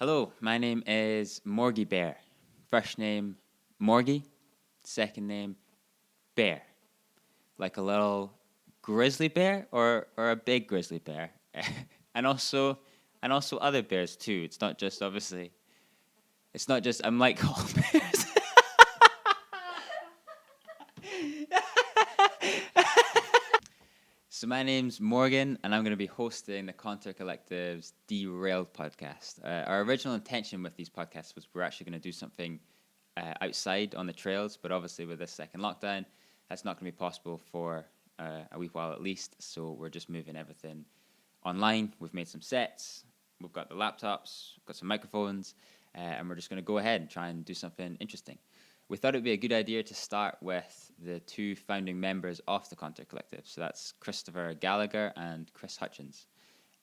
Hello, my name is Morgie Bear. First name Morgie, second name Bear. Like a little grizzly bear or a big grizzly bear. and also and also other bears too. It's not just I'm like all bears. So my name's Morgan, and I'm going to be hosting the Contour Collective's Derailed Podcast. Our original intention with these podcasts was we're actually going to do something outside on the trails, but obviously with this second lockdown, that's not going to be possible for a wee while at least. So we're just moving everything online. We've made some sets, we've got the laptops, we've got some microphones, and we're just going to go ahead and try and do something interesting. We thought it would be a good idea to start with the two founding members of the Contour Collective. So that's Christopher Gallagher and Chris Hutchens.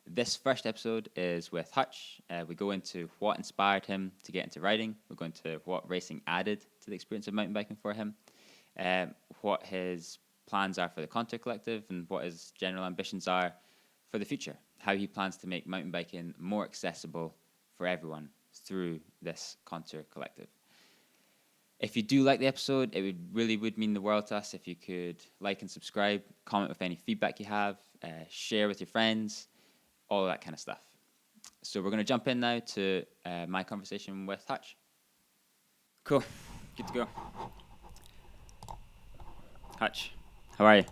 This first episode is with Hutch. We go into what inspired him to get into riding. We go into what racing added to the experience of mountain biking for him, what his plans are for the Contour Collective, and what his general ambitions are for the future. How he plans to make mountain biking more accessible for everyone through this Contour Collective. If you do like the episode, it would mean the world to us if you could like and subscribe, comment with any feedback you have, share with your friends, all that kind of stuff. So we're going to jump in now to my conversation with Hutch. Cool. Good to go. Hutch, how are you?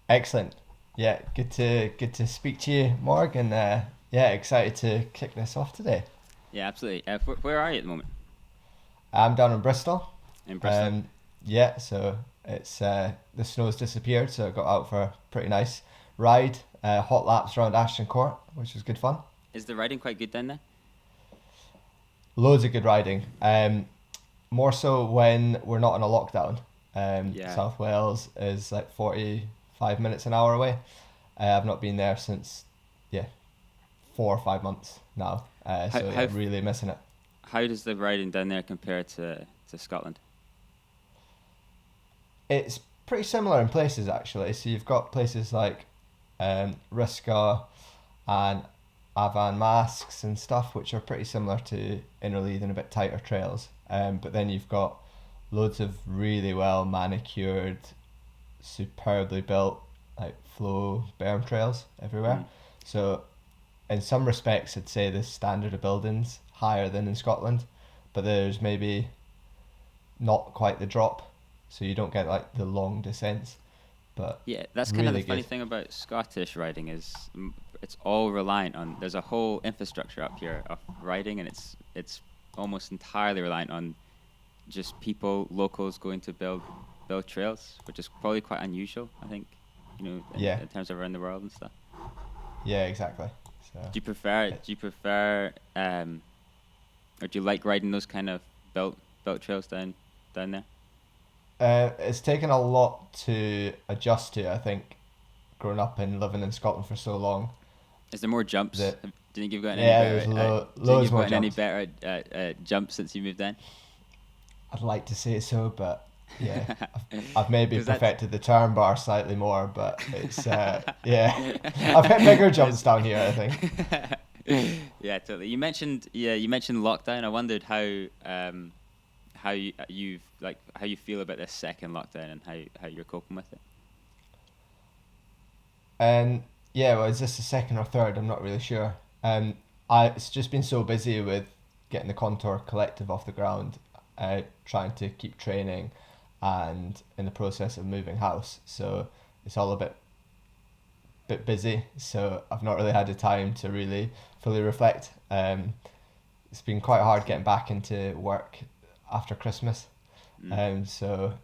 Excellent. Yeah, good to speak to you, Morg, and excited to kick this off today. Yeah, absolutely. Where are you at the moment? I'm down in Bristol. In Bristol? So it's the snow's disappeared, so I got out for a pretty nice ride, hot laps around Ashton Court, which was good fun. Is the riding quite good down there? Loads of good riding. More so when we're not in a lockdown. South Wales is like 45 minutes an hour away. I've not been there since 4 or 5 months now. Really missing it. How does the riding down there compare to Scotland? It's pretty similar in places actually. So you've got places like Risca and Avan Masks and stuff, which are pretty similar to Innerleith and a bit tighter trails. But then you've got loads of really well manicured, superbly built like flow berm trails everywhere. So in some respects, I'd say the standard of building's higher than in Scotland, but there's maybe not quite the drop, so you don't get like the long descents. But yeah, that's kind of the funny thing about Scottish riding is it's all reliant on. There's a whole infrastructure up here of riding, and it's almost entirely reliant on just locals going to build trails, which is probably quite unusual, I think. In terms of around the world and stuff. Yeah, exactly. So do you prefer or do you like riding those kind of built trails down there? It's taken a lot to adjust to, I think, growing up and living in Scotland for so long. Is there more jumps? Do you think you've gotten any better at jumps since you moved in? I'd like to say so, but yeah, I've maybe perfected the turn bar slightly more, but it's I've hit bigger jumps down here, I think. Yeah, totally. You mentioned lockdown. I wondered how you feel about this second lockdown and how you're coping with it. Is this the second or third? I'm not really sure. It's just been so busy with getting the Contour Collective off the ground, trying to keep training, and in the process of moving house. So it's all a bit busy. So I've not really had the time to really fully reflect. It's been quite hard getting back into work after Christmas. It's going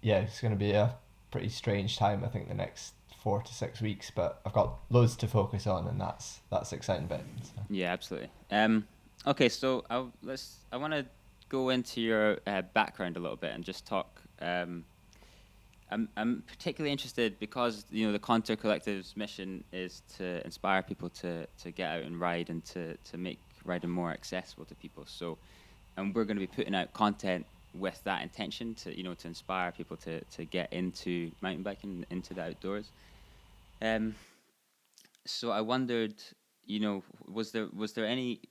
to be a pretty strange time, I think, the next 4 to 6 weeks, but I've got loads to focus on, and that's the exciting bit. So. Yeah, absolutely. Okay, so I want to go into your background a little bit and just talk. I'm particularly interested because the Contour Collective's mission is to inspire people to get out and ride and to make riding more accessible to people. So, and we're going to be putting out content with that intention to inspire people to get into mountain biking, into the outdoors. So I wondered, was there any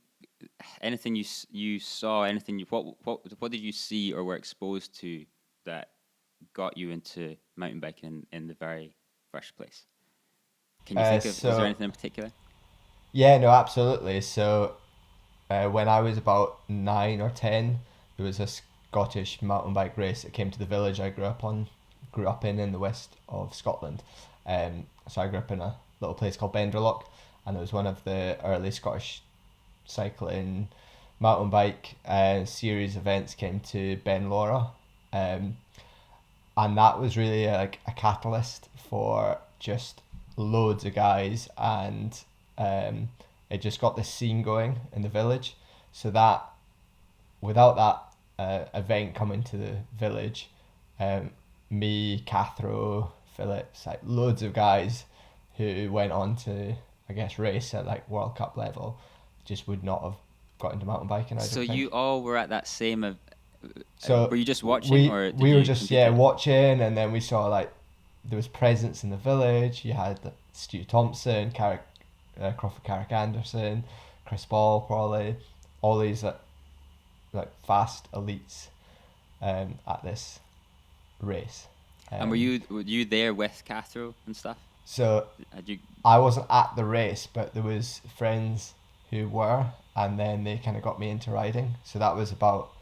anything you saw, anything what did you see or were exposed to that got you into mountain biking in the very first place? Can you think of, is there anything in particular? Yeah, no, absolutely. So when I was about 9 or 10, there was a Scottish mountain bike race that came to the village I grew up in the west of Scotland. So I grew up in a little place called Benderloch, and it was one of the early Scottish cycling mountain bike series events came to Ben Laura, and that was really like a catalyst for just loads of guys, and it just got the scene going in the village. So that without that event coming to the village, me, Cathro, Phillips, like loads of guys who went on to, I guess, race at like World Cup level, just would not have got into mountain biking. So you all were at that same. So were you just watching, or did we were you just compete? watching, and then we saw like there was presence in the village. You had Stu Thompson, Crawford Carrick Anderson, Chris Ball, probably all these like fast elites at this race. And were you there with Cathro and stuff? So Had you? I wasn't at the race, but there was friends who were, and then they kind of got me into riding. So that was about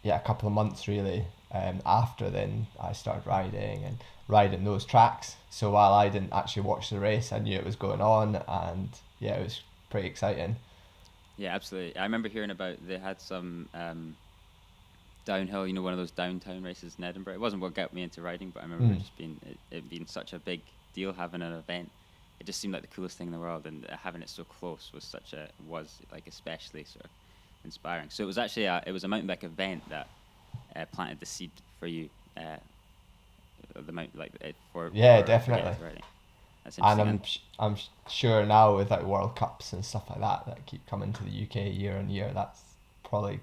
a couple of months really. After then I started riding those tracks. So while I didn't actually watch the race, I knew it was going on, and yeah, it was pretty exciting. Yeah, absolutely. I remember hearing about they had some downhill, one of those downtown races in Edinburgh. It wasn't what got me into riding, but I remember it just being such a big deal, having an event. It just seemed like the coolest thing in the world, and having it so close was especially sort of inspiring. So it was actually a mountain bike event that planted the seed for you. The mountain for definitely. Riding. That's And interesting. I'm sure now with like World Cups and stuff like that keep coming to the UK year on year, that's probably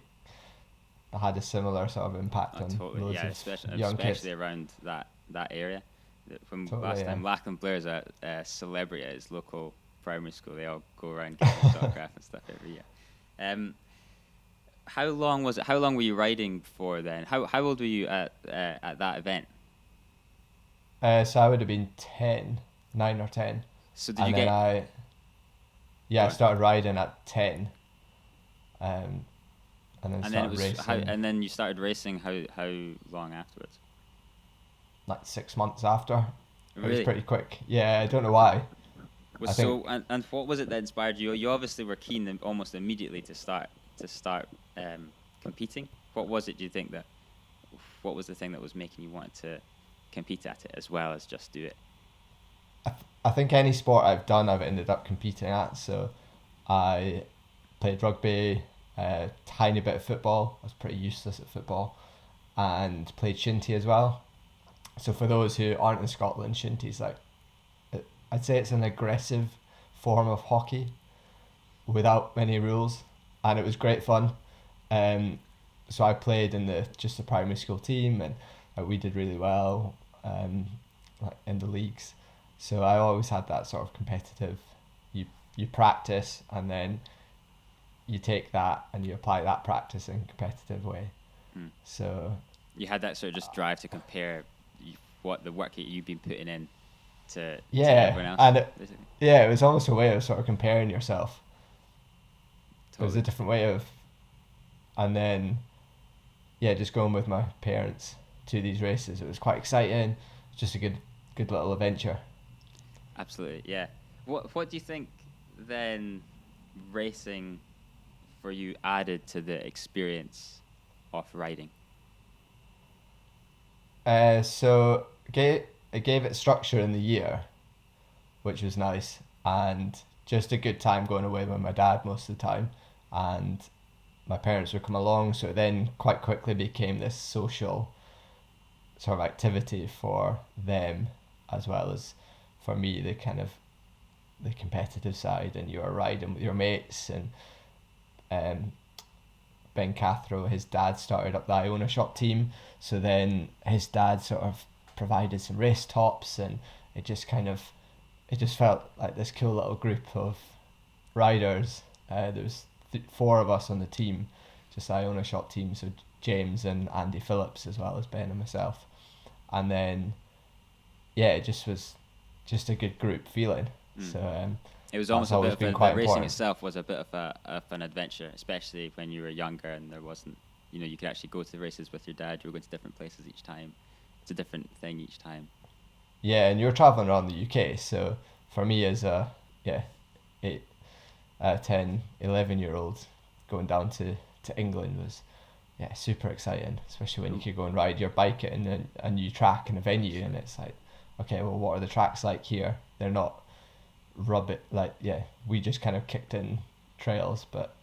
had a similar sort of impact on totally. loads Yeah, of young kids. especially around that area. From Totally, last time, yeah. Lachlan Blair's a celebrity at his local primary school. They all go around getting his autograph and stuff every year. How long was it? How long were you riding for then? How old were you at that event? So I would have been 9 or 10. So did you get? I started riding at 10, and then started racing. And then you started racing. How long afterwards? Like 6 months after. Really? It was pretty quick. Yeah, I don't know why. And what was it that inspired you? You obviously were keen almost immediately to start competing. What was it? Do you think that? What was the thing that was making you want to compete at it as well as just do it? I think any sport I've done, I've ended up competing at. So I played rugby, a tiny bit of football. I was pretty useless at football, and played shinty as well. So for those who aren't in Scotland, shinty's I'd say it's an aggressive form of hockey without many rules, and it was great fun. So I played in the primary school team, and we did really well in the leagues. So I always had that sort of competitive. You practice, and then you take that and you apply that practice in a competitive way. So you had that sort of just drive to compare what the work that you've been putting in to everyone else. And it was almost a way of sort of comparing yourself. Totally. It was a different way of, and then just going with my parents to these races. It was quite exciting. Just a good little adventure. Absolutely, yeah. What do you think then racing for you added to the experience of riding? So it gave it structure in the year, which was nice, and just a good time going away with my dad most of the time, and my parents would come along. So it then quite quickly became this social sort of activity for them, as well as for me, the kind of the competitive side, and you were riding with your mates. And Ben Cathro, his dad started up the Iona shop team, so then his dad sort of provided some race tops, and it just felt like this cool little group of riders. There was four of us on the team, just Iona shot team, so James and Andy Phillips as well as Ben and myself, and then it just was just a good group feeling. So it was almost a bit of the racing important. itself was a bit of an adventure, especially when you were younger and there wasn't, you could actually go to the races with your dad. You were going to different places each time. It's a different thing each time. Yeah, and you're traveling around the UK, so for me as a 10, 11-year-old, going down to England was super exciting, especially when you could go and ride your bike in a new track and a venue, and it's like, okay, well, what are the tracks like here? They're not we just kind of kicked in trails, but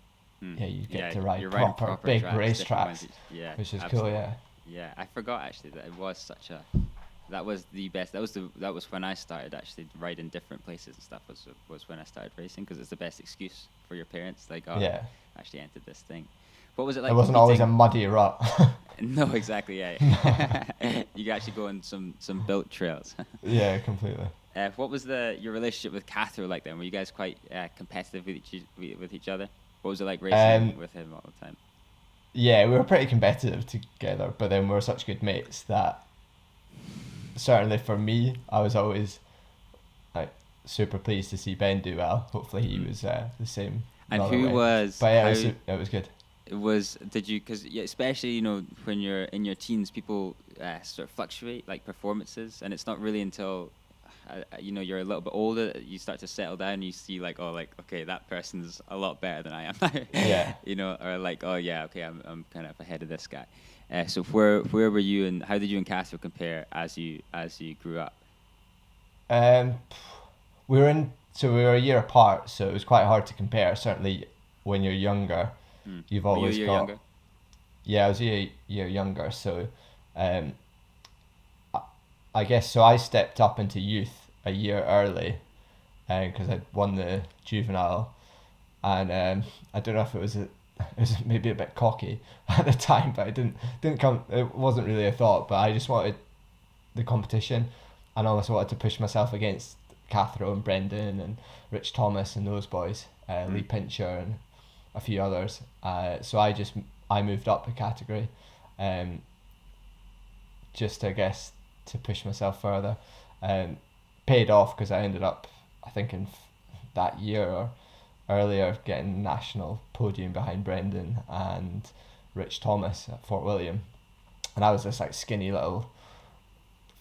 you get to ride proper big tracks, race tracks, which is absolutely. cool. Yeah, I forgot actually that it was that was the best. That was when I started actually riding different places and stuff. Was when I started racing, because it's the best excuse for your parents. Like, I actually entered this thing. What was it like? It wasn't always a muddy rut. No, exactly. Yeah, you could actually go on some built trails. Yeah, completely. What was your relationship with Cathro like then? Were you guys quite competitive with each other? What was it like racing with him all the time? Yeah, we were pretty competitive together, but then we were such good mates that certainly for me, I was always like super pleased to see Ben do well. Hopefully he was the same. And who was? But yeah, it was good. Did you, because especially when you're in your teens, people sort of fluctuate like performances, and it's not really until you're a little bit older that you start to settle down and you see like, oh, like, okay, that person's a lot better than I am. Yeah. Or like, oh yeah, okay, I'm kind of ahead of this guy. So where were you, and how did you and Castro compare as you grew up? We were a year apart, so it was quite hard to compare. Certainly when you're younger, you've always got. Younger? Yeah, I was a year younger, so I guess so. I stepped up into youth a year early, because I'd won the juvenile, and I don't know if it was maybe a bit cocky at the time, but it didn't come. It wasn't really a thought, but I just wanted the competition, and I also wanted to push myself against Cathro and Brendan and Rich Thomas and those boys, Lee Pincher and a few others. So I moved up a category, just I guess to push myself further. Paid off, because I ended up, I think in that year or earlier, getting national podium behind Brendan and Rich Thomas at Fort William, and I was this like skinny little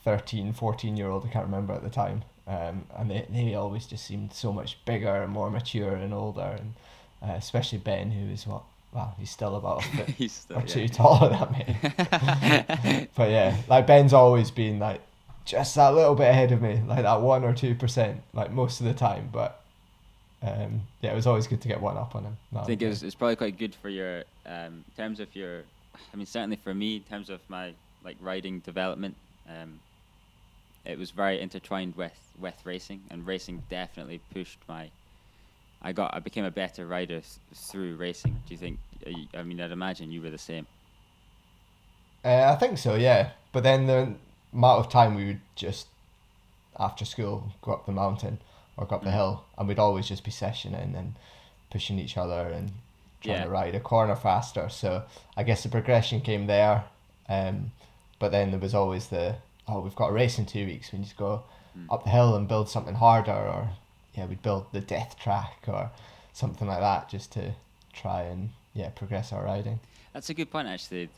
13, 14-year-old, I can't remember at the time, and they always just seemed so much bigger and more mature and older, and especially Ben, who is he's still about a foot or two taller than me. But yeah, like Ben's always been like just that little bit ahead of me, like that 1 or 2%, like most of the time. But it was always good to get one up on him. I think it's probably quite good for your in terms of your. I mean, certainly for me, in terms of my like riding development, it was very intertwined with racing, and racing definitely pushed my. I became a better rider through racing. Do you think? I mean, I'd imagine you were the same. I think so, yeah. But then the amount of time we would just after school go up the mountain or go up the hill, and we'd always just be sessioning and pushing each other and trying to ride a corner faster. So I guess the progression came there. But then there was always we've got a race in 2 weeks. We need to go up the hill and build something harder, or we'd build the death track or something like that, just to try and progress our riding. That's a good point, actually.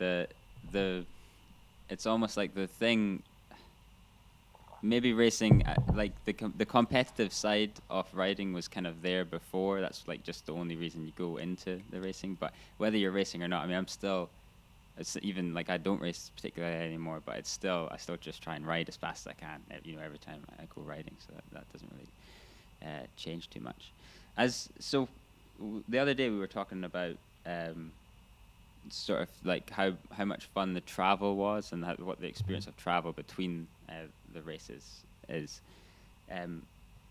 It's almost like the thing. Maybe racing, like the competitive side of riding was kind of there before. That's like just the only reason you go into the racing. But whether you're racing or not, I mean, it's even like I don't race particularly anymore, but I still just try and ride as fast as I can, every time I go riding. So that doesn't really change too much. The other day we were talking about sort of like how much fun the travel was, and what the experience of travel between the races is.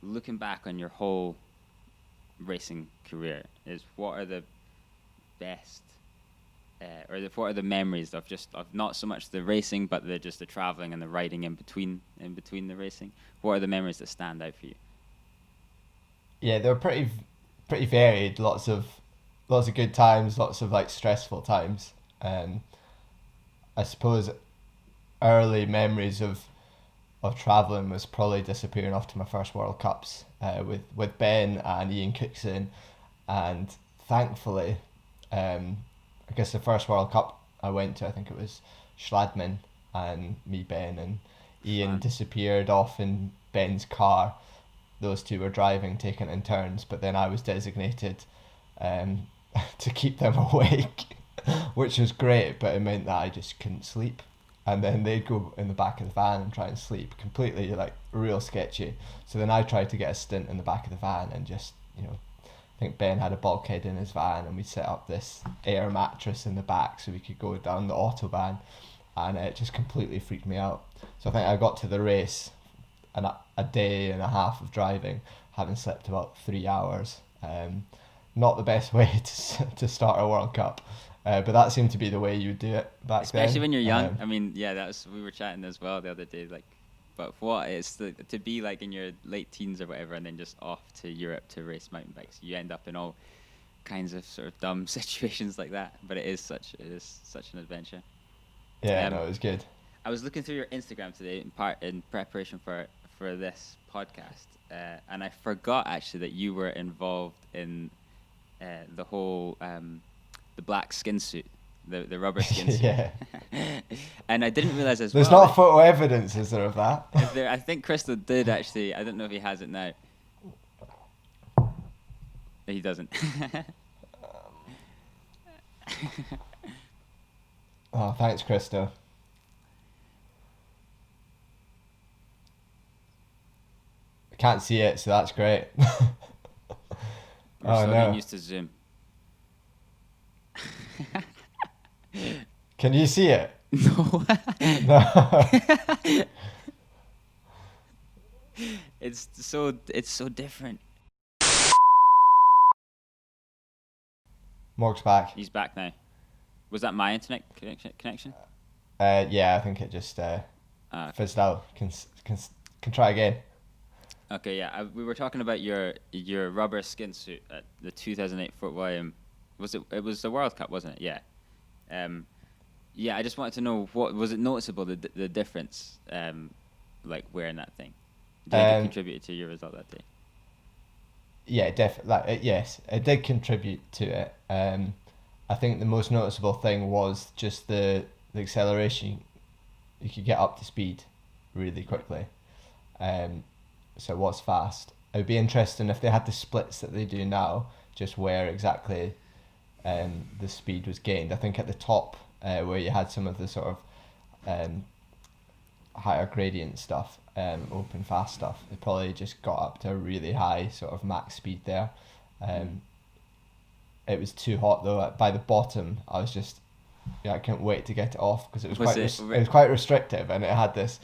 Looking back on your whole racing career, what are the best what are the memories of not so much the racing, but the traveling and the riding in between the racing? What are the memories that stand out for you? Yeah, they're pretty varied. Lots of lots of good times, lots of like stressful times. I suppose early memories of travelling was probably disappearing off to my first World Cups with Ben and Ian Cookson, and thankfully, I guess the first World Cup I went to, I think it was Schladming, and me, Ben, and Ian Fun. disappeared off in Ben's car. Those two were driving, taking it in turns, but then I was designated um, to keep them awake, which was great, but it meant that I just couldn't sleep. And then they'd go in the back of the van and try and sleep, completely like real sketchy. So then I tried to get a stint in the back of the van and just, I think Ben had a bulkhead in his van, and we set up this air mattress in the back so we could go down the autobahn, and it just completely freaked me out. So I think I got to the race and a day and a half of driving, having slept about 3 hours. Not the best way to start a World Cup, but that seemed to be the way you would do it back Especially then. Especially when you're young. I mean, yeah, we were chatting as well the other day. Like, but what it's to be like in your late teens or whatever, and then just off to Europe to race mountain bikes. You end up in all kinds of sort of dumb situations like that. But it is such an adventure. Yeah, no, it was good. I was looking through your Instagram today in preparation for this podcast, and I forgot actually that you were involved in the whole the black skin suit, the rubber skin suit. Yeah. And I didn't realize as There's well. not photo evidence, is there, of that? I think Crystal did actually. I don't know if he has it now. He doesn't. Oh, thanks, Krista. I can't see it, so that's great. We're so getting used to Zoom. Can you see it? No. No. It's so different. Morg's back. He's back now. Was that my internet connection? Yeah, I think it just fizzed out. Can try again. Okay, yeah. We were talking about your rubber skin suit at the 2008 Fort William. It was the World Cup, wasn't it? Yeah. Yeah. I just wanted to know, what was it noticeable, the difference, like wearing that thing? Did it contribute to your result that day? Yeah, definitely. Yes, it did contribute to it. I think the most noticeable thing was just the acceleration. You could get up to speed really quickly. So it was fast. It would be interesting if they had the splits that they do now, just where exactly the speed was gained. I think at the top, where you had some of the sort of higher gradient stuff, open fast stuff, they probably just got up to a really high sort of max speed there. It was too hot though. By the bottom, I was just, I couldn't wait to get it off because it was quite restrictive, and it had this.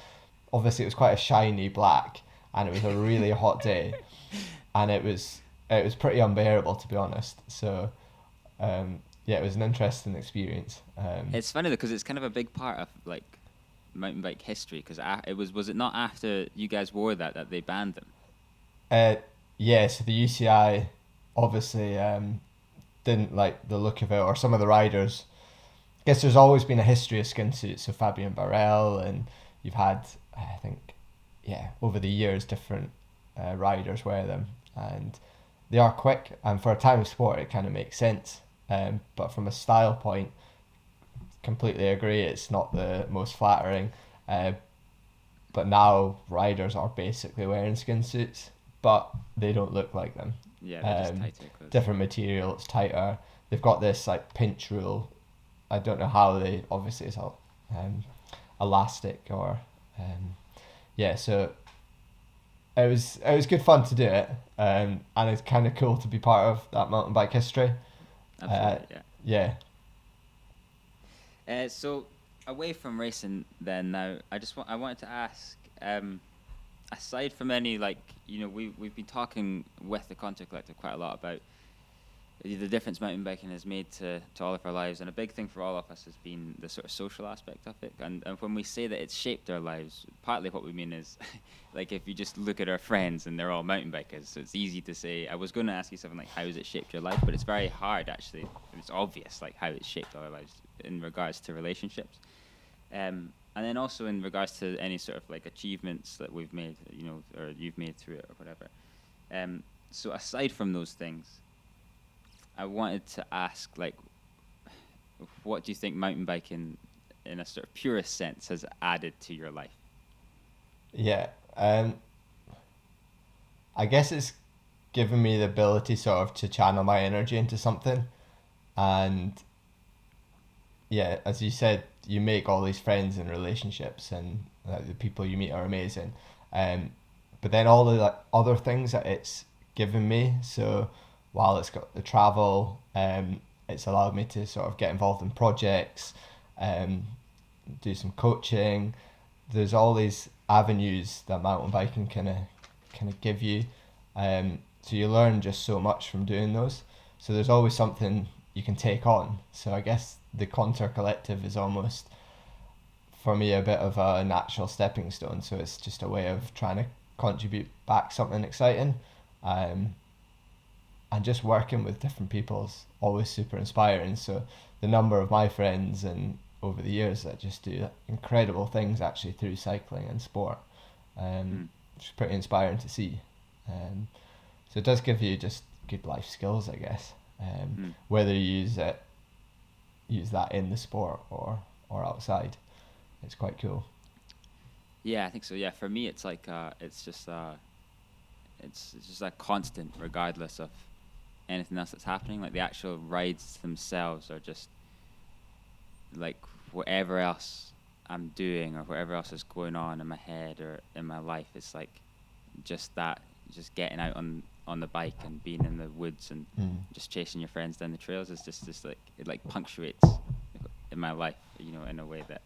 Obviously, it was quite a shiny black, and it was a really hot day, and it was pretty unbearable, to be honest. So, yeah, it was an interesting experience. It's funny though, because it's kind of a big part of like mountain bike history. Because was it not after you guys wore that they banned them? Yeah. So the UCI obviously didn't like the look of it, or some of the riders. I guess there's always been a history of skin suits. So Fabien Barel, and you've had, I think, over the years, different riders wear them, and they are quick, and for a time of sport it kind of makes sense, but from a style point, completely agree, it's not the most flattering, but now riders are basically wearing skin suits, but they don't look like them. Yeah, they're just tighter clothes. Different material, it's tighter, they've got this like pinch rule. I don't know how they, obviously it's all elastic or so it was good fun to do it, and it's kind of cool to be part of that mountain bike history. Absolutely, yeah. So away from racing then now, I wanted to ask, aside from any, like, we've been talking with the Content Collective quite a lot about the difference mountain biking has made to all of our lives, and a big thing for all of us has been the sort of social aspect of it. And when we say that it's shaped our lives, partly what we mean is, like, if you just look at our friends and they're all mountain bikers, so it's easy to say. I was going to ask you something like, how has it shaped your life? But it's very hard, actually. It's obvious, like, how it's shaped our lives in regards to relationships. And then also in regards to any sort of, like, achievements that we've made, you know, or you've made through it or whatever. So aside from those things, I wanted to ask, like, what do you think mountain biking, in a sort of purest sense, has added to your life? Yeah, I guess it's given me the ability sort of to channel my energy into something. And yeah, as you said, you make all these friends and relationships, and the people you meet are amazing. But then all the, like, other things that it's given me, so while it's got the travel, it's allowed me to sort of get involved in projects, do some coaching. There's all these avenues that mountain biking kind of give you, so you learn just so much from doing those. So there's always something you can take on. So I guess the Contour Collective is almost, for me, a bit of a natural stepping stone. So it's just a way of trying to contribute back something exciting. And just working with different people is always super inspiring. So the number of my friends and over the years that just do incredible things actually through cycling and sport, which is pretty inspiring to see. So it does give you just good life skills, I guess. Whether you use that in the sport or outside, it's quite cool. Yeah, I think so. Yeah, for me, it's like it's just a constant, regardless of anything else that's happening. Like, the actual rides themselves are just like whatever else I'm doing or whatever else is going on in my head or in my life. It's like just getting out on the bike and being in the woods and just chasing your friends down the trails is just like, it like punctuates in my life, you know, in a way that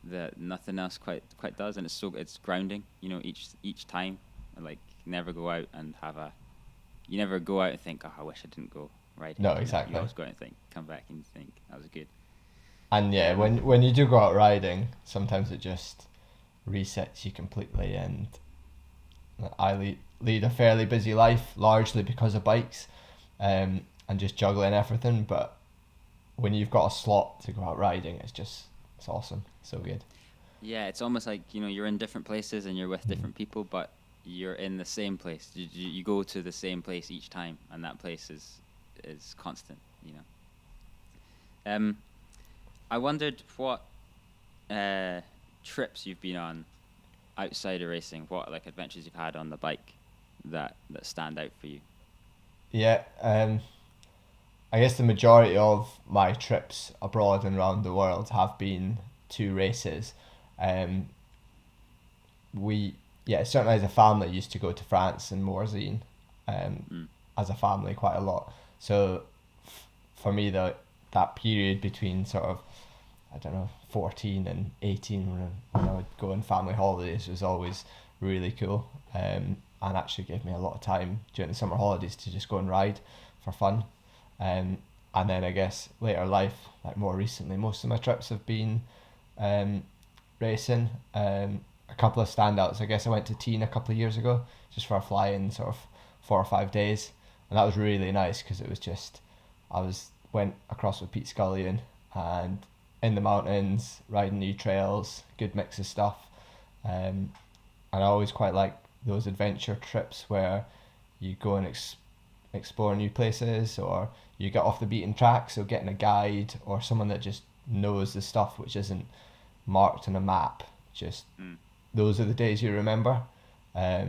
that nothing else quite does. And it's grounding, you know, each time. Like, never go out and you never go out and think, oh, I wish I didn't go riding. No, exactly. You always go out and come back and think, that was good. And yeah, when you do go out riding, sometimes it just resets you completely. And I lead a fairly busy life, largely because of bikes, and just juggling everything. But when you've got a slot to go out riding, it's awesome. So good. Yeah, it's almost like, you know, you're in different places and you're with different people, but you're in the same place. You go to the same place each time, and that place is constant, you know. I wondered what trips you've been on outside of racing, what, like, adventures you've had on the bike that stand out for you. Yeah, I guess the majority of my trips abroad and around the world have been to races. Certainly as a family used to go to France and Morzine as a family quite a lot. So for me, that period between sort of, I don't know, 14 and 18 when I would go on family holidays was always really cool, and actually gave me a lot of time during the summer holidays to just go and ride for fun. And then I guess later life, like more recently, most of my trips have been racing. A couple of standouts, I guess I went to Teen a couple of years ago just for a fly-in, sort of 4 or 5 days, and that was really nice because it was just, went across with Pete Scullion and in the mountains, riding new trails, good mix of stuff. And I always quite like those adventure trips where you go and explore new places, or you get off the beaten track, so getting a guide or someone that just knows the stuff which isn't marked on a map. Just those are the days you remember. I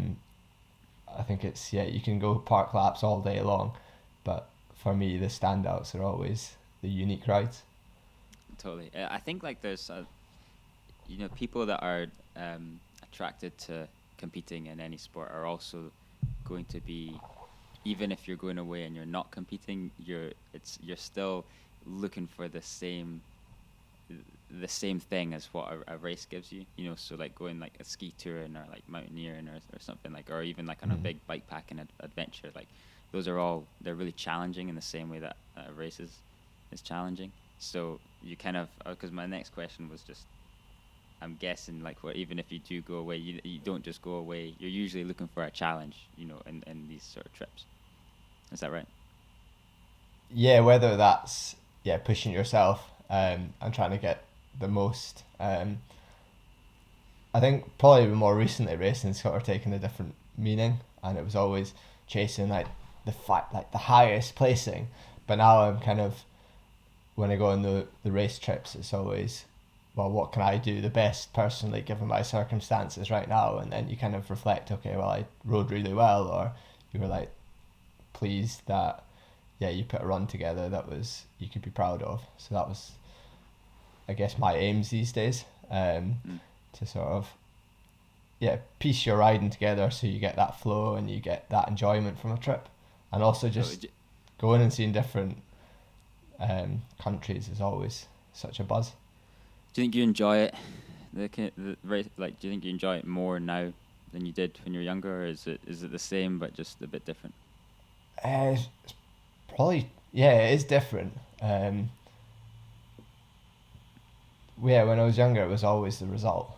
think you can go park laps all day long, but for me the standouts are always the unique rides. Totally. I think, like, there's people that are attracted to competing in any sport are also going to be, even if you're going away and you're not competing, you're still looking for the same thing as what a race gives you, you know. So like going like a ski touring or like mountaineering or something, like, or even like on a big bike packing adventure, like they're really challenging in the same way that races is challenging. So you kind of, because my next question was just, I'm guessing like even if you do go away, you don't just go away. You're usually looking for a challenge, in these sort of trips. Is that right? Yeah, whether that's pushing yourself and trying to get the most. I think probably more recently racing sort of taken a different meaning, and it was always chasing like the highest placing. But now I'm kind of, when I go on the race trips, it's always, well, what can I do the best personally given my circumstances right now? And then you kind of reflect, okay, well, I rode really well, or you were like pleased that you put a run together that was you could be proud of. So that was, I guess, my aims these days, to sort of piece your riding together so you get that flow and you get that enjoyment from a trip, and also just going and seeing different countries is always such a buzz. Do you think you enjoy it? The race, like, do you think you enjoy it more now than you did when you were younger, or is it the same but just a bit different? It's probably, it is different. When I was younger, it was always the result,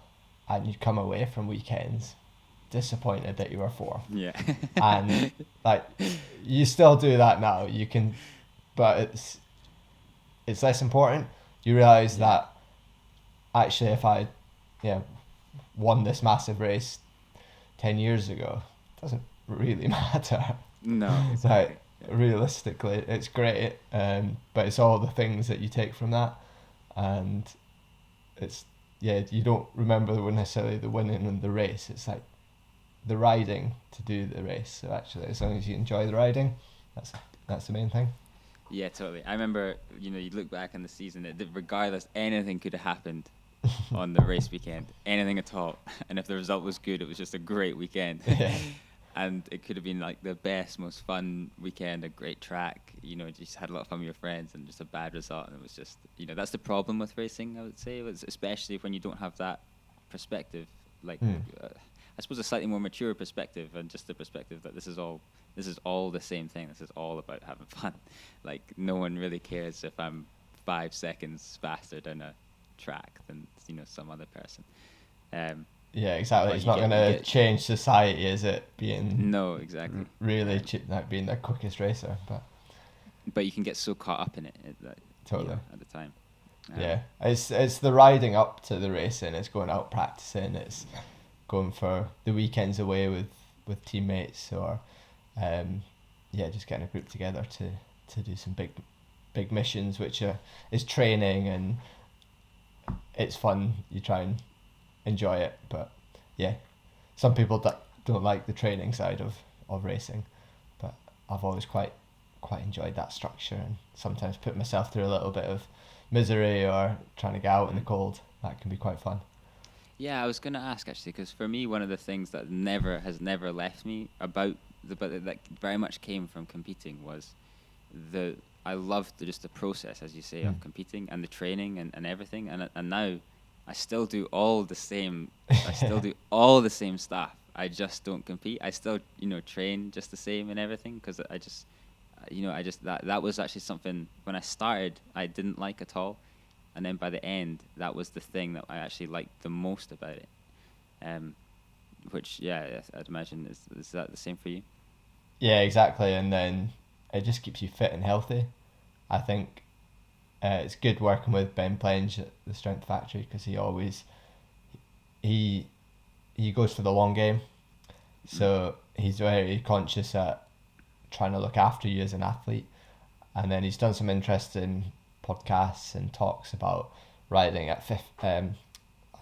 and you'd come away from weekends disappointed that you were fourth. Yeah. And like, you still do that now. You can, but it's less important. You realise that actually, if I won this massive race 10 years ago, it doesn't really matter. No, exactly. Like, realistically, it's great, but it's all the things that you take from that, and it's you don't remember necessarily the winning and the race. It's like the riding to do the race. So actually, as long as you enjoy the riding, that's the main thing. Yeah, totally. I remember, you'd look back on the season, regardless, anything could have happened on the race weekend, anything at all. And if the result was good, it was just a great weekend. Yeah. And it could have been like the best, most fun weekend, a great track, just had a lot of fun with your friends, and just a bad result. And it was just, that's the problem with racing, I would say, especially when you don't have that perspective, like, I suppose a slightly more mature perspective, and just the perspective that this is all the same thing. This is all about having fun. Like, no one really cares if I'm 5 seconds faster down a track than, some other person. Yeah, exactly. It's not going to change society, is it? Being no, exactly. Really, like being the quickest racer, but you can get so caught up in it, totally at the time. It's the riding up to the racing. It's going out practicing. It's going for the weekends away with teammates, or just getting a group together to do some big missions, which is training, and it's fun. You try and enjoy it, but some people don't like the training side of racing, but I've always quite enjoyed that structure, and sometimes put myself through a little bit of misery or trying to get out in the cold. That can be quite fun. Yeah, I was going to ask, actually, because for me, one of the things that has never left me but that very much came from competing was I loved just the process, as you say, of competing, and the training and everything, and now I still do all the same. I still do all the same stuff. I just don't compete. I still, train just the same and everything, because I just that was actually something when I started I didn't like at all, and then by the end that was the thing that I actually liked the most about it. Which I'd imagine is that the same for you? Yeah, exactly. And then it just keeps you fit and healthy. I think it's good working with Ben Plenge at the Strength Factory, because he goes for the long game, so he's very conscious at trying to look after you as an athlete. And then he's done some interesting podcasts and talks about riding at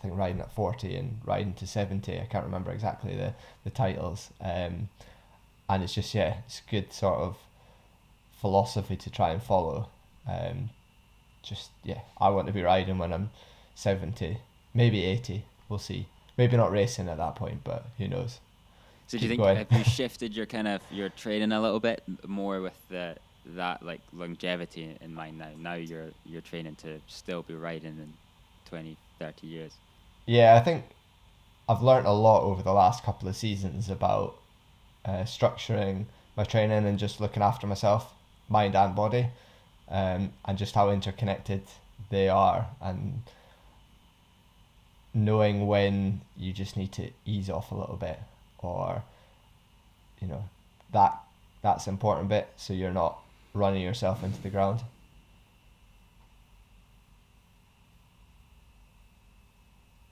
riding at 40 and riding to 70. I can't remember exactly the titles, and it's just it's a good sort of philosophy to try and follow. I want to be riding when I'm 70, maybe 80. We'll see. Maybe not racing at that point, but who knows. So do you think have you shifted your training a little bit more with that like longevity in mind now? Now you're training to still be riding in 20, 30 years. Yeah, I think I've learnt a lot over the last couple of seasons about structuring my training and just looking after myself, mind and body, and just how interconnected they are, and knowing when you just need to ease off a little bit, or you know, that's an important bit, so you're not running yourself into the ground.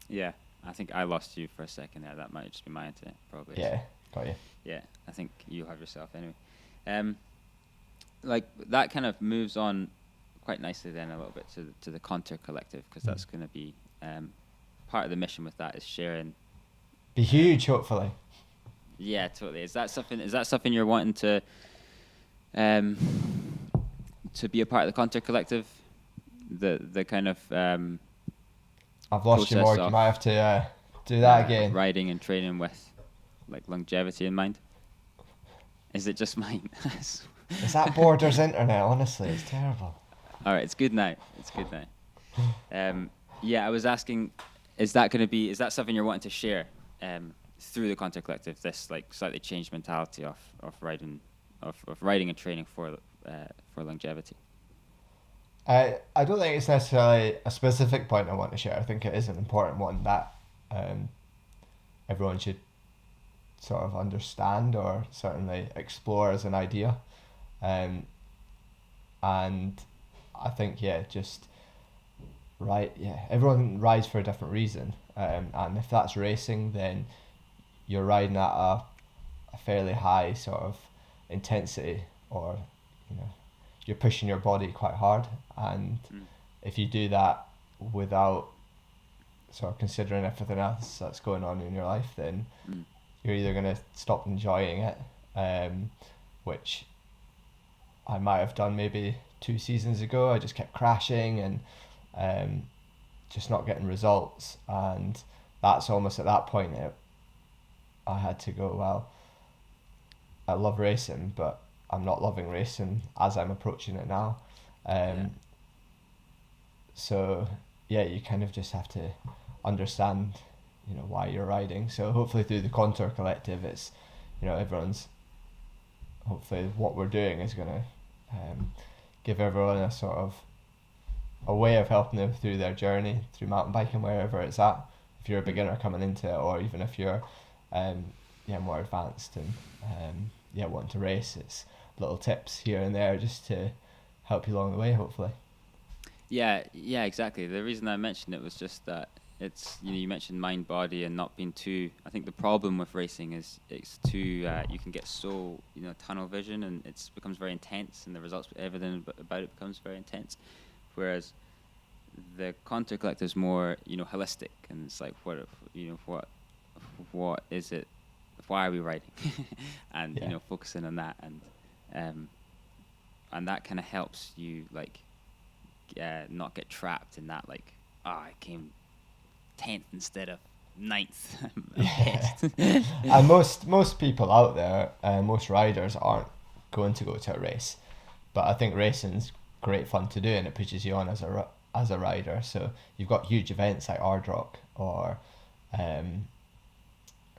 Yeah, I think I lost you for a second there. That might just be my internet, probably. Yeah, got you. Yeah, I think you have yourself anyway. Like that kind of moves on quite nicely then a little bit to the Contour Collective, because that's going to be part of the mission with that is sharing. Be huge, hopefully. Yeah, totally. Is that something you're wanting to be a part of the Contour Collective? The kind of I've lost you, Morg. You might have to do that again. Riding and training with like longevity in mind. Is it just mine? Is that Borders internet? Honestly, it's terrible. All right, it's good now. Yeah, I was asking, is that something you're wanting to share through the Contour Collective? This like slightly changed mentality of riding and training for longevity. I don't think it's necessarily a specific point I want to share. I think it is an important one that everyone should sort of understand, or certainly explore as an idea. And I think, everyone rides for a different reason. And if that's racing, then you're riding at a fairly high sort of intensity, or you're pushing your body quite hard, and if you do that without sort of considering everything else that's going on in your life, then you're either going to stop enjoying it, which I might have done maybe 2 seasons ago. I just kept crashing and just not getting results, and that's almost at that point I had to go, well, I love racing, but I'm not loving racing as I'm approaching it now. So you kind of just have to understand, why you're riding. So hopefully through the Contour Collective, it's, everyone's, hopefully what we're doing is going to give everyone a sort of a way of helping them through their journey through mountain biking, wherever it's at. If you're a beginner coming into it, or even if you're more advanced and wanting to race, it's little tips here and there just to help you along the way, hopefully. Yeah, exactly. The reason I mentioned it was just that it's, you mentioned mind, body, and not being too. I think the problem with racing is it's too. You can get so tunnel vision, and it becomes very intense, and the results, everything about it becomes very intense. Whereas the Contour Collective is more holistic, and it's like what is it? Why are we riding? And focusing on that, and that kind of helps you not get trapped in that I came 10th instead of 9th. And most people out there, most riders aren't going to go to a race, but I think racing's great fun to do, and it pushes you on as a rider. So you've got huge events like Ardrock, or I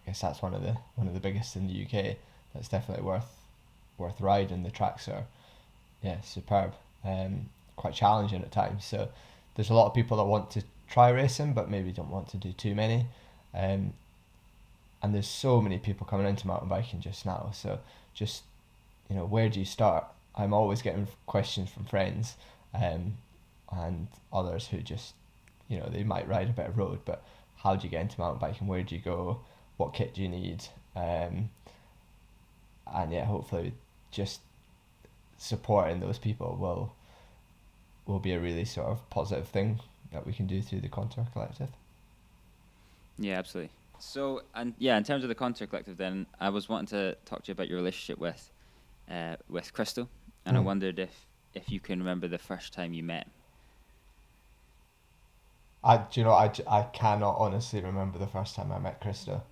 guess that's one of the biggest in the UK. That's definitely worth riding. The tracks are superb, quite challenging at times. So there's a lot of people that want to try racing but maybe don't want to do too many, and there's so many people coming into mountain biking just now. So just where do you start? I'm always getting questions from friends and others who just they might ride a bit of road, but how do you get into mountain biking? Where do you go? What kit do you need? And hopefully just supporting those people will be a really sort of positive thing that we can do through the Contour Collective. Yeah, absolutely. So, in terms of the Contour Collective, then I was wanting to talk to you about your relationship with Crystal, and I wondered if you can remember the first time you met him. I cannot honestly remember the first time I met Crystal.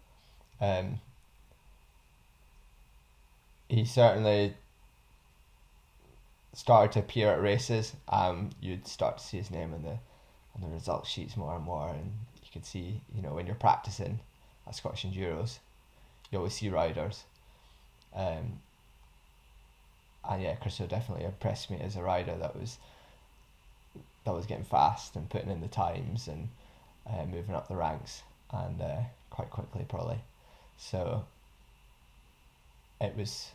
He certainly started to appear at races. You'd start to see his name on the results sheets more and more, and you could see, when you're practicing at Scottish Enduros, you always see riders. And yeah, Christo definitely impressed me as a rider that was getting fast and putting in the times and moving up the ranks and quite quickly probably. So it was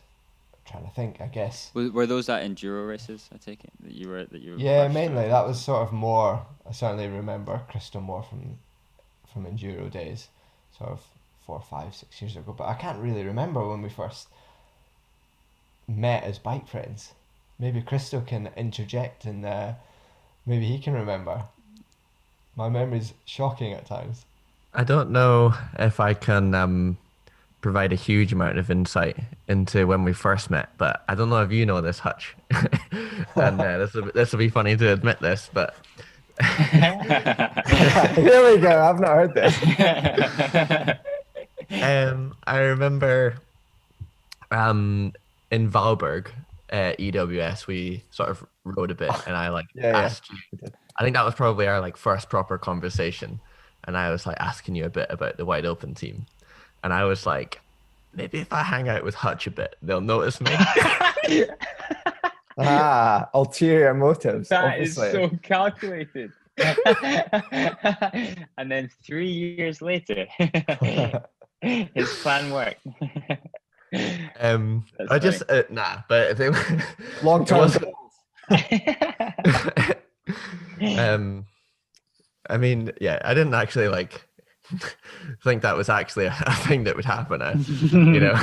trying to think, I guess. Were those that enduro races? I take it that you were Yeah, first mainly starting? that was sort of more. I certainly remember Crystal more from enduro days, sort of 4, 5, 6 years ago. But I can't really remember when we first met as bike friends. Maybe Crystal can interject and maybe he can remember. My memory's shocking at times. I don't know if I can provide a huge amount of insight into when we first met, but I don't know if you know this, Hutch. And this will be funny to admit this, but Here we go. I've not heard this. I remember in Valberg, EWS, we sort of rode a bit, and I like Yeah, asked you. I think that was probably our like first proper conversation, and I was like asking you a bit about the wide open team, and I was like, maybe if I hang out with Hutch a bit, they'll notice me. Ulterior motives. That is obviously. so calculated. And then 3 years later, his plan worked. I just nah, but if it Long it term was- goals. I mean, yeah, I didn't actually like think that was actually a thing that would happen. You know,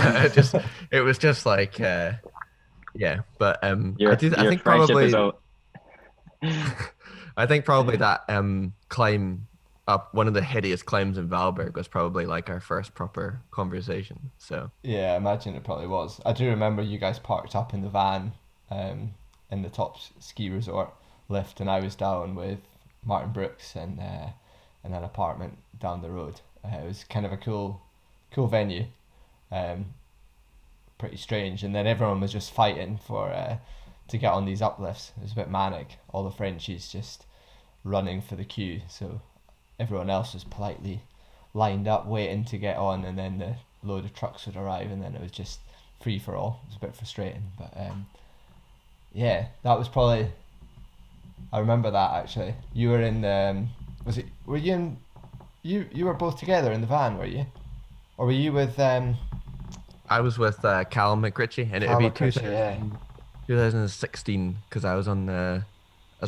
it was just like, yeah. But I Your think friendship probably, is all. I think probably that climb up, one of the hideous climbs in Valberg, was probably like our first proper conversation. So Yeah, I imagine it probably was. I do remember you guys parked up in the van in the top ski resort lift, and I was down with Martin Brooks in an apartment down the road. It was kind of a cool venue, pretty strange. And then everyone was just fighting for to get on these uplifts. It was a bit manic. All the Frenchies just running for the queue, so everyone else was politely lined up waiting to get on, and then the load of trucks would arrive, and then it was just free for all. It was a bit frustrating, but yeah, that was probably. I remember that actually. You were in were you in? You were both together in the van, were you? Or were you with I was with Cal McRitchie, and Cal it'd be McRitchie, yeah. 2016, because I was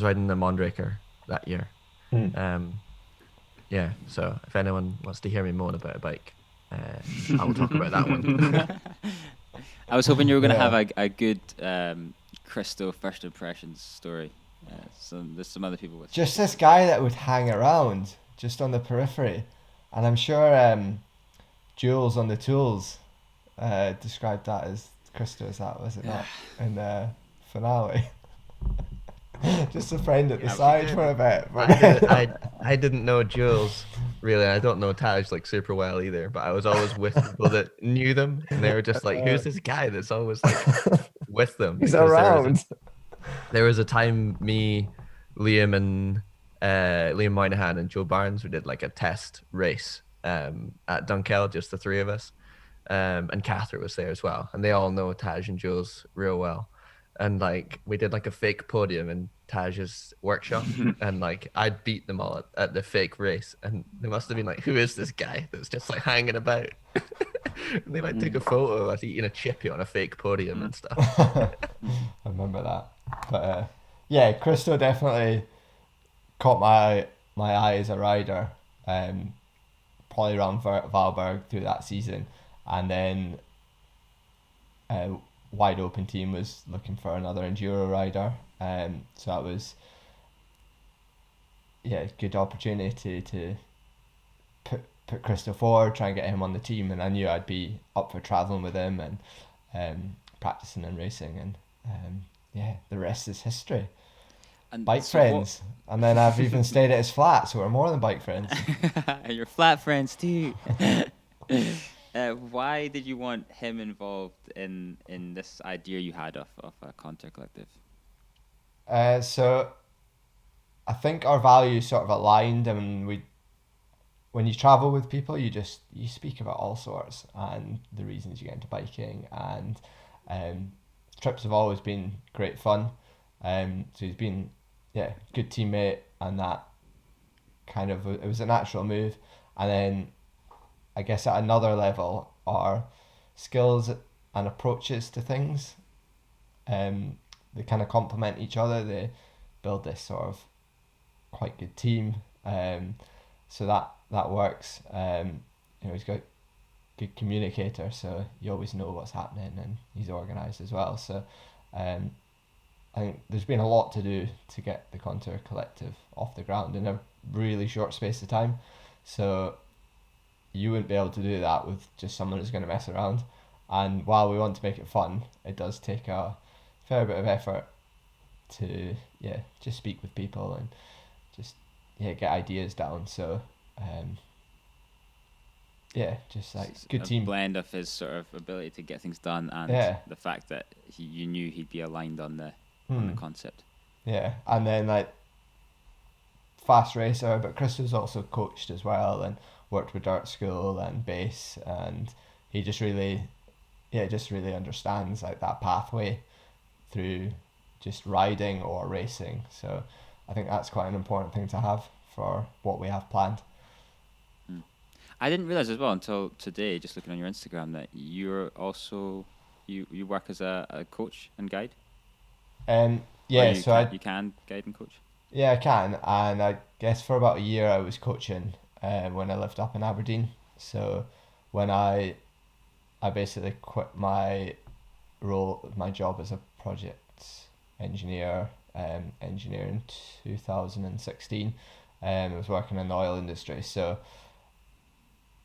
riding the Mondraker that year. Yeah, so if anyone wants to hear me moan about a bike, I will talk about that one. I was hoping you were going to Yeah. have a good Christo first impressions story. There's some other people with Just this guy that would hang around just on the periphery, and I'm sure Jules on the Tools described that as Christo as that, was it not, in the finale? Just a friend at the side for a bit. I didn't know Jules really. I don't know Taj like super well either, but I was always with people that knew them, and they were just like, "Who's this guy that's always like with them?" He's Because around. There was a time me, Liam, and Liam Moynihan and Joe Barnes, we did like a test race at Dunkeld, just the three of us, and Catherine was there as well, and they all know Taj and Jules real well. And like we did like a fake podium in Taj's workshop, and like I'd beat them all at the fake race, and they must have been like, "Who is this guy that's just like hanging about?" And they like took a photo of us eating a chippy on a fake podium and stuff. I remember that. But yeah, Christo definitely caught my eye as a rider. Probably around Valberg through that season, and then wide open team was looking for another enduro rider. So that was a good opportunity to put Christo forward, try and get him on the team, and I knew I'd be up for travelling with him and practicing and racing, and the rest is history. And Bike so friends, and then I've even stayed at his flat, so we're more than bike friends. and your flat friends too. Why did you want him involved in this idea you had of a Contour Collective? So I think our values sort of aligned, and when you travel with people, you speak about all sorts and the reasons you get into biking, and trips have always been great fun. So he's been, good teammate, and that kind of, it was a natural move. And then I guess at another level, our skills and approaches to things, they kind of complement each other. They build this sort of quite good team. So that works. He's got good communicator, so you always know what's happening, and he's organised as well. So I think there's been a lot to do to get the Contour Collective off the ground in a really short space of time. So you wouldn't be able to do that with just someone who's going to mess around. And while we want to make it fun, it does take a fair bit of effort to just speak with people and just get ideas down. So just like good team blend of his sort of ability to get things done and the fact that you knew he'd be aligned on the concept. Yeah, and then like fast racer, but Chris was also coached as well and worked with Dart School and bass, and he just really understands like that pathway through just riding or racing. So I think that's quite an important thing to have for what we have planned. I didn't realize as well until today, just looking on your Instagram, that you're also you work as a coach and guide. You can guide and coach. Yeah, I can, and I guess for about a year I was coaching when I lived up in Aberdeen. So when I basically quit my job as a project engineer in 2016. I was working in the oil industry, so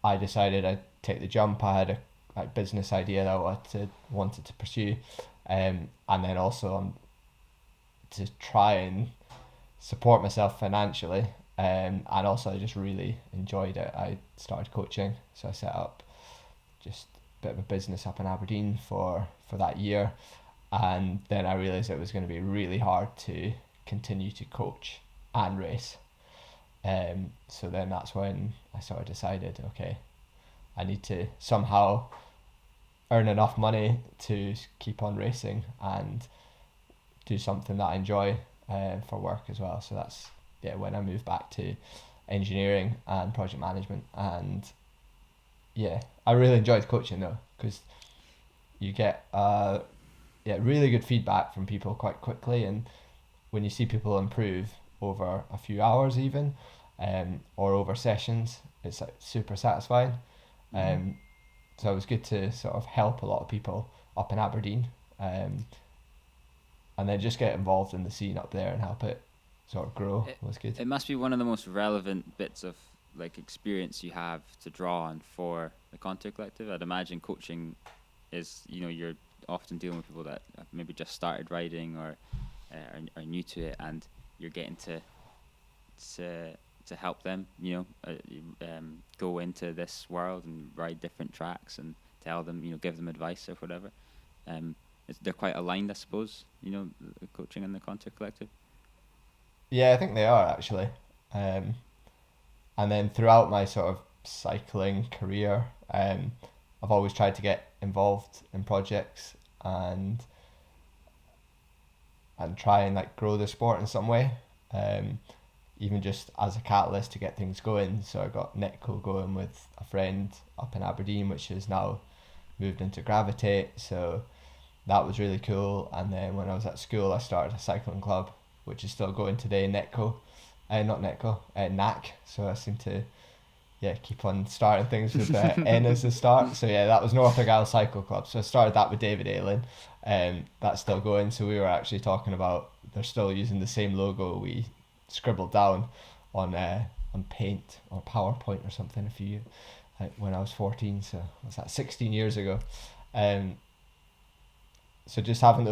I decided I'd take the jump. I had a business idea that I wanted to pursue, and then also to try and support myself financially, and also I just really enjoyed it. I started coaching, so I set up just a bit of a business up in Aberdeen for that year, and then I realised it was going to be really hard to continue to coach and race. So then that's when I sort of decided, okay, I need to somehow earn enough money to keep on racing and do something that I enjoy for work as well. So that's when I moved back to engineering and project management, and I really enjoyed coaching though, because you get really good feedback from people quite quickly, and when you see people improve over a few hours even, or over sessions, it's like super satisfying. So it was good to sort of help a lot of people up in Aberdeen, and then just get involved in the scene up there and help it sort of grow was good. It must be one of the most relevant bits of like experience you have to draw on for the Contour Collective. I'd imagine coaching is, you're often dealing with people that have maybe just started riding or are new to it, and you're getting to help them, go into this world and ride different tracks and tell them, give them advice or whatever. They're quite aligned, I suppose, the coaching and the Contour Collective. Yeah, I think they are actually. And then throughout my sort of cycling career, I've always tried to get involved in projects and try and like grow the sport in some way. Even just as a catalyst to get things going. So I got Netco going with a friend up in Aberdeen, which has now moved into Gravitate. So that was really cool. And then when I was at school, I started a cycling club, which is still going today, Netco. NAC. So I seem to keep on starting things with N as the start. So that was North Argyll Cycle Club. So I started that with David Ayling. That's still going. So we were actually talking about, they're still using the same logo we scribbled down on paint or PowerPoint or something when I was 14, so what's that, 16 years ago. So just having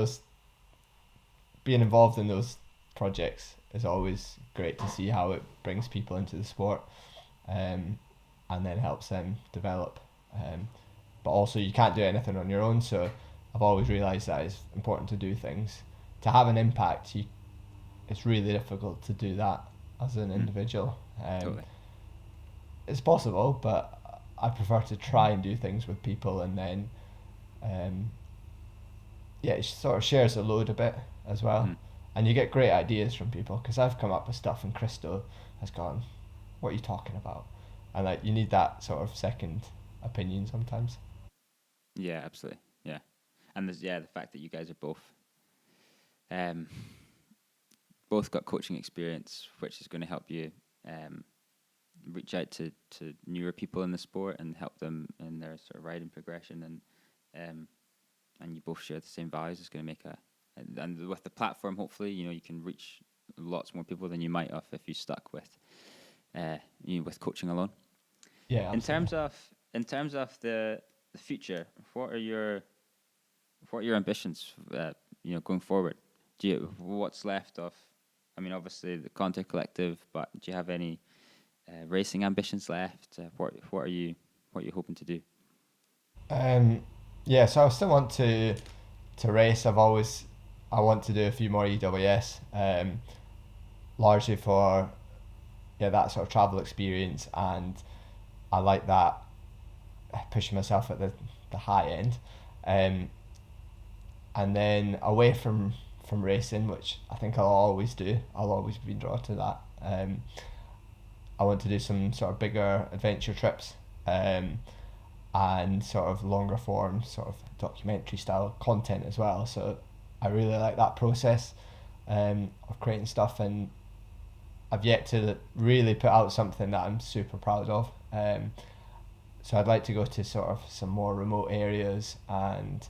being involved in those projects is always great to see how it brings people into the sport, and then helps them develop, but also you can't do anything on your own, so I've always realised that it's important to do things to have an impact. It's really difficult to do that as an individual. Totally. It's possible, but I prefer to try and do things with people, and then yeah, it sort of shares the load a bit as well. Mm. And you get great ideas from people, because I've come up with stuff and Christo has gone, what are you talking about? And like, you need that sort of second opinion sometimes. Yeah, absolutely. Yeah, and there's the fact that you guys are both got coaching experience, which is going to help you reach out to newer people in the sport and help them in their sort of riding progression, and you both share the same values. It's going to make and with the platform, hopefully, you can reach lots more people than you might have if you stuck with with coaching alone. Yeah. Absolutely. In terms of the future, what are your ambitions? Going forward. What's left of? I mean, obviously the Contour Collective, but do you have any racing ambitions left? What are you hoping to do? Yeah, so I still want to race. I want to do a few more EWS, largely for that sort of travel experience, and I like that, pushing myself at the high end, and then away from racing, which I think I'll always do. I'll always be drawn to that. I want to do some sort of bigger adventure trips, and sort of longer form, sort of documentary style content as well. So I really like that process of creating stuff, and I've yet to really put out something that I'm super proud of. So I'd like to go to sort of some more remote areas and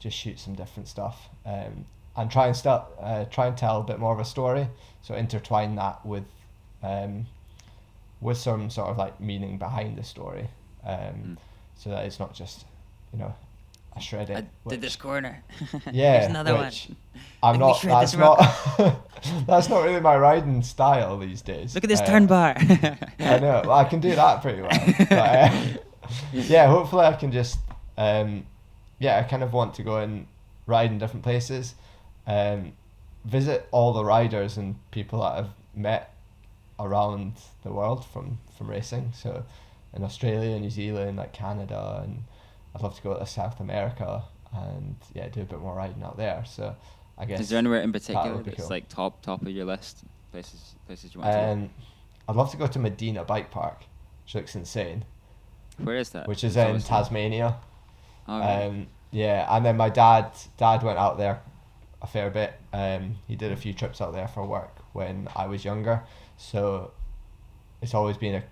just shoot some different stuff, and try and tell a bit more of a story. So intertwine that with some sort of like meaning behind the story, so that it's not just I shred it. I did this corner. Yeah, here's another one. I'm not. That's not. That's not really my riding style these days. Look at this turn bar. I know. Well, I can do that pretty well. But, yeah, hopefully I can just. I kind of want to go and ride in different places, visit all the riders and people that I've met around the world from racing. So, in Australia, New Zealand, like Canada, and I'd love to go to South America and do a bit more riding out there. So I guess. Is there anywhere in particular that's cool. like top of your list? Places you want to go? I'd love to go to Medina Bike Park, which looks insane. Where is that? Which is in Tasmania. Oh, right. And then my dad went out there a fair bit. He did a few trips out there for work when I was younger. So it's always been a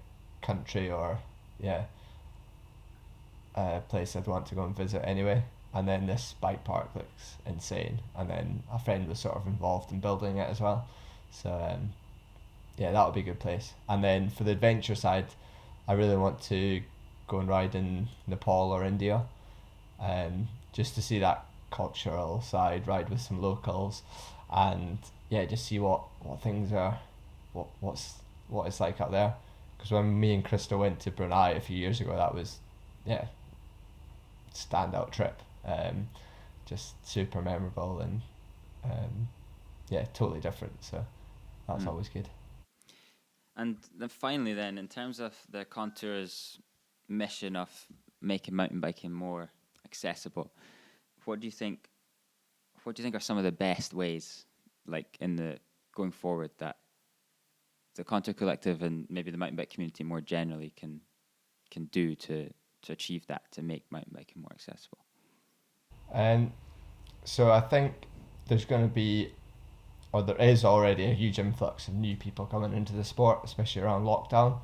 country or place I'd want to go and visit anyway. And then this bike park looks insane, and then a friend was sort of involved in building it as well, so that would be a good place. And then for the adventure side, I really want to go and ride in Nepal or India, just to see that cultural side, ride with some locals, and just see what things are, what it's like out there. Because when me and Krista went to Brunei a few years ago, that was standout trip, just super memorable, and totally different, so that's always good. And then finally, in terms of the Contour's mission of making mountain biking more accessible, what do you think are some of the best ways, like in the going forward, that the Contour Collective and maybe the mountain bike community more generally can do to achieve that, to make mountain biking more accessible? So I think there's going to be, or there is already, a huge influx of new people coming into the sport, especially around lockdown.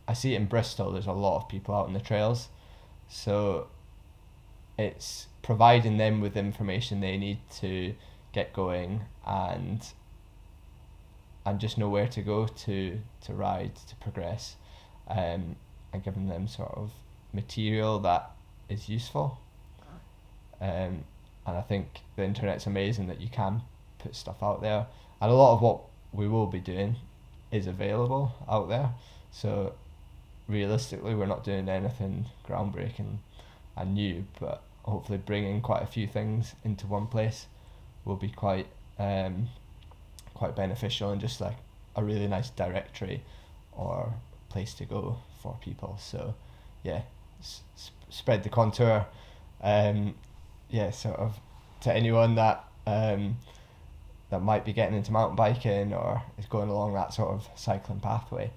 I see it in Bristol, there's a lot of people out on the trails. So it's providing them with information they need to get going and just know where to go to ride, to progress, and giving them sort of material that is useful. And I think the internet's amazing that you can put stuff out there, and a lot of what we will be doing is available out there. So realistically, we're not doing anything groundbreaking and new, but hopefully bringing quite a few things into one place will be quite beneficial, and just like a really nice directory or place to go for people. So spread the Contour yeah, sort of to anyone that that might be getting into mountain biking or is going along that sort of cycling pathway.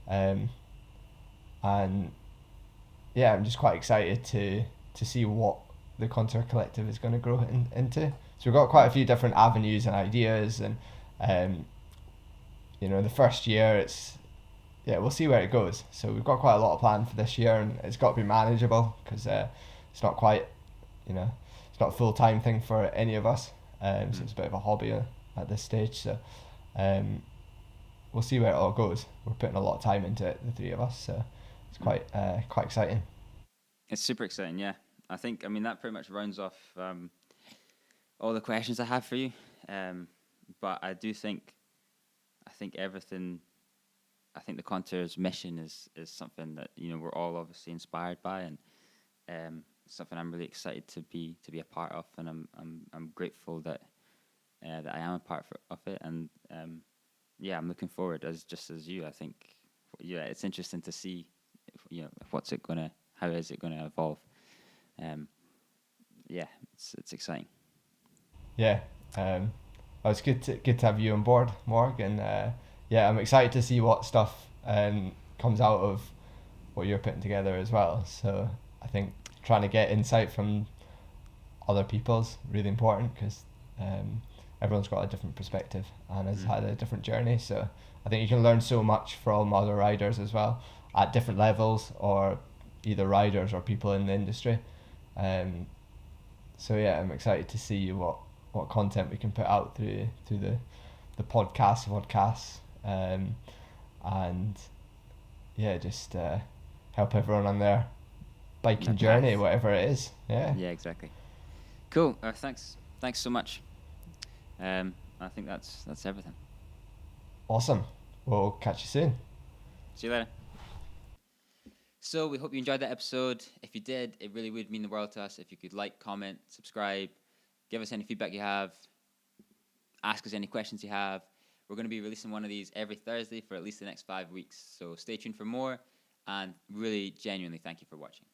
Um, and yeah, I'm just quite excited to see what the Contour Collective is going to grow into. So we've got quite a few different avenues and ideas, and the first year we'll see where it goes. So we've got quite a lot of plan for this year, and it's got to be manageable because it's not quite, it's not a full time thing for any of us. So it's a bit of a hobby at this stage. So we'll see where it all goes. We're putting a lot of time into it, the three of us. So it's quite exciting. It's super exciting, yeah. I mean, that pretty much rounds off all the questions I have for you. But I think everything. I think the Contour's mission is something that we're all obviously inspired by, and something I'm really excited to be a part of, and I'm grateful that I am a part of it, and I'm looking forward as you. I think it's interesting to see how is it gonna evolve. It's exciting. Yeah, it's good to have you on board, Morg, and I'm excited to see what stuff comes out of what you're putting together as well. So I think trying to get insight from other people's really important because everyone's got a different perspective and has had a different journey. So I think you can learn so much from other riders as well at different levels, or either riders or people in the industry. So yeah, I'm excited to see what content we can put out through the podcasts, and just help everyone on their biking journey, whatever it is. Yeah, exactly. Cool. Thanks so much. I think that's everything. Awesome. We'll catch you soon. See you later. So we hope you enjoyed that episode. If you did, it really would mean the world to us if you could like, comment, subscribe, give us any feedback you have, ask us any questions you have. We're going to be releasing one of these every Thursday for at least the next 5 weeks. So stay tuned for more, and really genuinely thank you for watching.